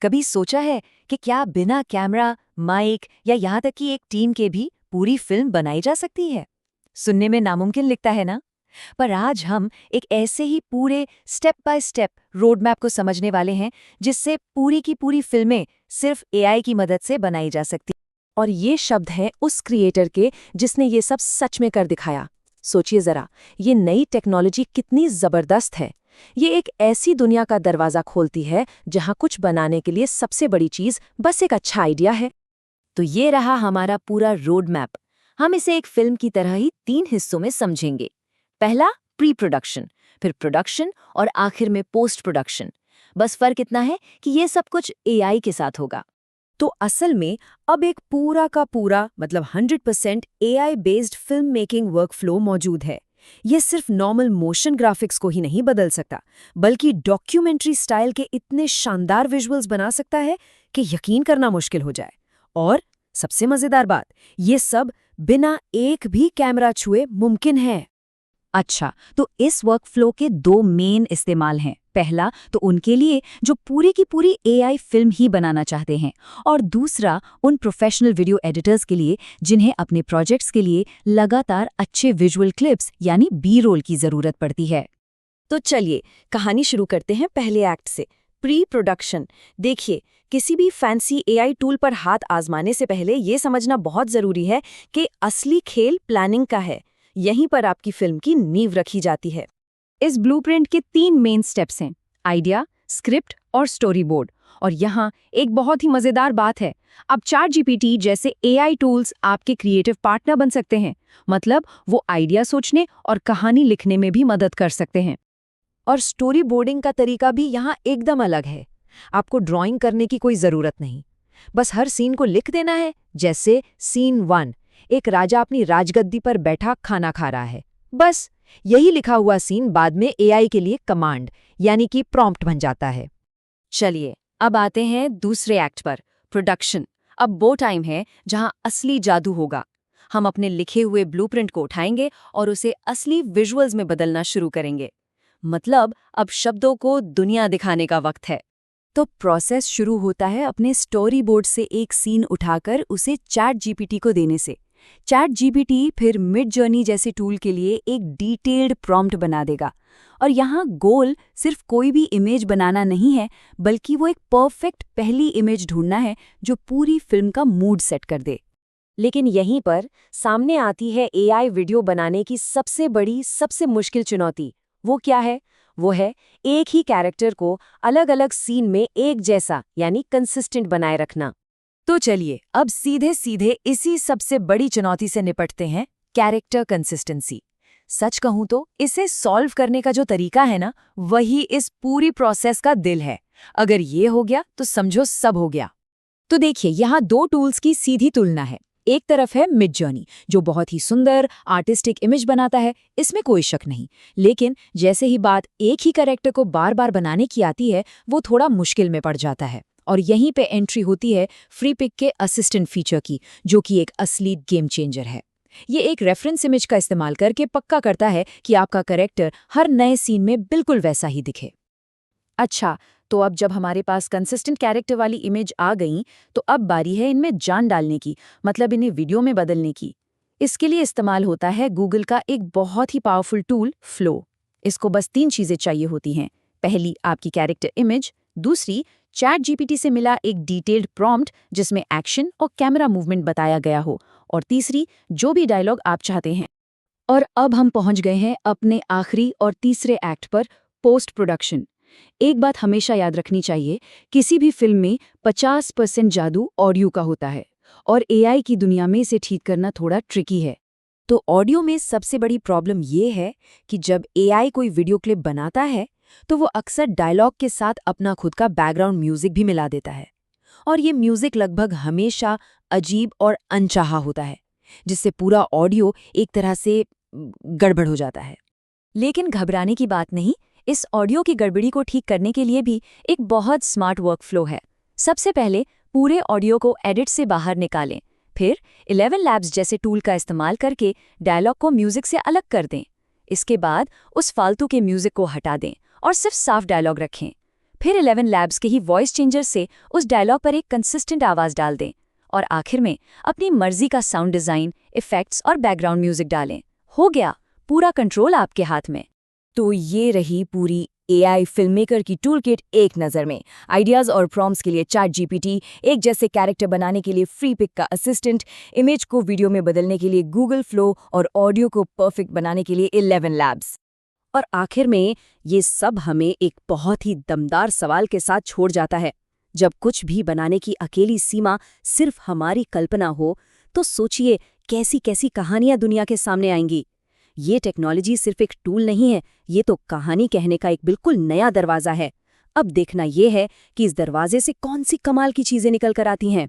कभी सोचा है कि क्या बिना कैमरा, माइक या यहाँ तक कि एक टीम के भी पूरी फिल्म बनाई जा सकती है? सुनने में नामुमकिन लिखता है ना? पर आज हम एक ऐसे ही पूरे step by step road map को समझने वाले हैं जिससे पूरी की पूरी फिल्में सिर्फ एआई की मदद से बनाई जा सकती। और ये शब्द है उस क्रिएटर के जिसने ये सब सच में कर दिखाया। सोचिए जरा, ये नई टेक्नोलॉजी कितनी जबरदस्त है। ये एक ऐसी दुनिया का दरवाजा खोलती है जहां कुछ बनाने के लिए सबसे बड़ी चीज बस एक अच्छा आइडिया है। तो ये रहा हमारा पूरा रोड मैप। हम इसे एक फिल्म की तरह ही 3 हिस्सों में समझेंगे। पहला प्री प्रोडक्शन, फिर प्रोडक्शन और आखिर में पोस्ट प्रोडक्शन। बस फर्क इतना है कि ये सब कुछ एआई के साथ होगा। तो असल में अब एक पूरा का पूरा मतलब 100% AI based film making workflow मौजूद है। ये सिर्फ नॉर्मल मोशन ग्राफिक्स को ही नहीं बदल सकता, बल्कि डॉक्यूमेंट्री स्टाइल के इतने शानदार विजुअल्स बना सकता है कि यकीन करना मुश्किल हो जाए। और सबसे मजेदार बात, ये सब बिना एक भी कैमरा छुए मुमकिन है। अच्छा, तो इस वर्कफ्लो के 2 मेन इस्तेमाल हैं। पहला तो उनके लिए जो पूरी की पूरी एआई फिल्म ही बनाना चाहते हैं, और दूसरा उन प्रोफेशनल वीडियो एडिटर्स के लिए जिन्हें अपने प्रोजेक्ट्स के लिए लगातार अच्छे विजुअल क्लिप्स यानी बी रोल की जरूरत पड़ती है। तो चलिए कहानी शुरू करते हैं पहले एक्ट से, प्री प्रोडक्शन। देखिए, किसी भी फैंसी एआई टूल पर हाथ आजमाने से पहले ये समझना बहुत जरूरी है कि असली खेल प्लानिंग का है। यहीं पर आपकी फिल्म की नींव रखी जाती है। इस ब्लूप्रिंट के 3 मेन स्टेप्स हैं: आइडिया, स्क्रिप्ट और स्टोरी बोर्ड। और यहाँ एक बहुत ही मजेदार बात है, अब ChatGPT जैसे एआई टूल्स आपके क्रिएटिव पार्टनर बन सकते हैं। मतलब वो आइडिया सोचने और कहानी लिखने में भी मदद कर सकते हैं। और स्टोरी बोर्डिंग का तरीका भी यहाँ एकदम अलग है। आपको ड्राइंग करने की कोई जरूरत नहीं, बस हर सीन को लिख देना है। जैसे सीन 1, एक राजा अपनी राजगद्दी पर बैठा खाना खा रहा है। बस यही लिखा हुआ सीन बाद में एआई के लिए कमांड यानी कि प्रॉम्प्ट बन जाता है। चलिए अब आते हैं दूसरे एक्ट पर, प्रोडक्शन। अब वो टाइम है जहां असली जादू होगा। हम अपने लिखे हुए ब्लूप्रिंट को उठाएंगे और उसे असली विजुअल्स में बदलना शुरू करेंगे। मतलब अब शब्दों को दुनिया दिखाने का वक्त है। तो प्रोसेस शुरू होता है अपने स्टोरी बोर्ड से एक सीन उठाकर उसे ChatGPT को देने से। ChatGPT फिर मिड जर्नी जैसे टूल के लिए एक डिटेल्ड प्रॉम्प्ट बना देगा। और यहाँ गोल सिर्फ कोई भी इमेज बनाना नहीं है, बल्कि वो एक परफेक्ट पहली इमेज ढूंढना है जो पूरी फिल्म का मूड सेट कर दे। लेकिन यहीं पर सामने आती है एआई वीडियो बनाने की सबसे बड़ी, सबसे मुश्किल चुनौती। वो क्या है? वो है एक ही कैरेक्टर को अलग अलग सीन में एक जैसा यानी कंसिस्टेंट बनाए रखना। तो चलिए अब सीधे सीधे इसी सबसे बड़ी चुनौती से निपटते हैं, कैरेक्टर कंसिस्टेंसी। सच कहूं तो इसे सॉल्व करने का जो तरीका है ना, वही इस पूरी प्रोसेस का दिल है। अगर ये हो गया तो समझो सब हो गया। तो देखिए, यहाँ 2 टूल्स की सीधी तुलना है। एक तरफ है मिड जर्नी, जो बहुत ही सुंदर आर्टिस्टिक इमेज बनाता है, इसमें कोई शक नहीं। लेकिन जैसे ही बात एक ही कैरेक्टर को बार बार बनाने की आती है, वो थोड़ा मुश्किल में पड़ जाता है। और यहीं पे एंट्री होती है फ्री पिक के असिस्टेंट फीचर की, जो कि एक असली गेम चेंजर है। ये एक रेफरेंस इमेज का इस्तेमाल करके पक्का करता है कि आपका कैरेक्टर हर नए सीन में बिल्कुल वैसा ही दिखे। अच्छा, तो अब जब हमारे पास कंसिस्टेंट कैरेक्टर वाली इमेज आ गई, तो अब बारी है इनमें जान डालने की, मतलब इन्हें वीडियो में बदलने की। इसके लिए इस्तेमाल होता है गूगल का एक बहुत ही पावरफुल टूल, फ्लो। इसको बस 3 चीजें चाहिए होती हैं। पहली, आपकी कैरेक्टर इमेज। दूसरी, ChatGPT से मिला एक डिटेल्ड प्रॉम्प्ट जिसमें एक्शन और कैमरा मूवमेंट बताया गया हो। और तीसरी, जो भी डायलॉग आप चाहते हैं। और अब हम पहुंच गए हैं अपने आखिरी और तीसरे एक्ट पर, पोस्ट प्रोडक्शन। एक बात हमेशा याद रखनी चाहिए, किसी भी फिल्म में 50% जादू ऑडियो का होता है, और एआई की दुनिया में इसे ठीक करना थोड़ा ट्रिकी है। तो ऑडियो में सबसे बड़ी प्रॉब्लम ये है कि जब एआई कोई वीडियो क्लिप बनाता है, तो वो अक्सर डायलॉग के साथ अपना खुद का बैकग्राउंड म्यूजिक भी मिला देता है। और ये म्यूजिक लगभग हमेशा अजीब और अनचाहा होता है, जिससे पूरा ऑडियो एक तरह से गड़बड़ हो जाता है। लेकिन घबराने की बात नहीं, इस ऑडियो की गड़बड़ी को ठीक करने के लिए भी एक बहुत स्मार्ट वर्कफ्लो है। सबसे पहले पूरे ऑडियो को एडिट से बाहर निकालें, फिर 11 लैब्स जैसे टूल का इस्तेमाल करके डायलॉग को म्यूजिक से अलग कर दें। इसके बाद उस फालतू के म्यूजिक को हटा दें और सिर्फ साफ डायलॉग रखें। फिर 11 लैब्स के ही वॉइस चेंजर से उस डायलॉग पर एक कंसिस्टेंट आवाज़ डाल दें और आखिर में अपनी मर्जी का साउंड डिज़ाइन, इफ़ेक्ट्स और बैकग्राउंड म्यूजिक डालें। हो गया, पूरा कंट्रोल आपके हाथ में। तो ये रही पूरी AI फिल्ममेकर की टूल किट एक नज़र में। आइडियाज़ और प्रॉम्प्ट्स के लिए चैट जीपीटी, एक जैसे कैरेक्टर बनाने के लिए फ्री पिक का असिस्टेंट, इमेज को वीडियो में बदलने के लिए गूगल फ्लो और ऑडियो को परफेक्ट बनाने के लिए 11 लैब्स। और आखिर में ये सब हमें एक बहुत ही दमदार सवाल के साथ छोड़ जाता है। जब कुछ भी बनाने की अकेली सीमा सिर्फ हमारी कल्पना हो, तो सोचिए कैसी कैसी कहानियां दुनिया के सामने आएंगी। ये टेक्नोलॉजी सिर्फ एक टूल नहीं है, ये तो कहानी कहने का एक बिल्कुल नया दरवाज़ा है। अब देखना ये है कि इस दरवाजे से कौन सी कमाल की चीज़ें निकल कर आती हैं।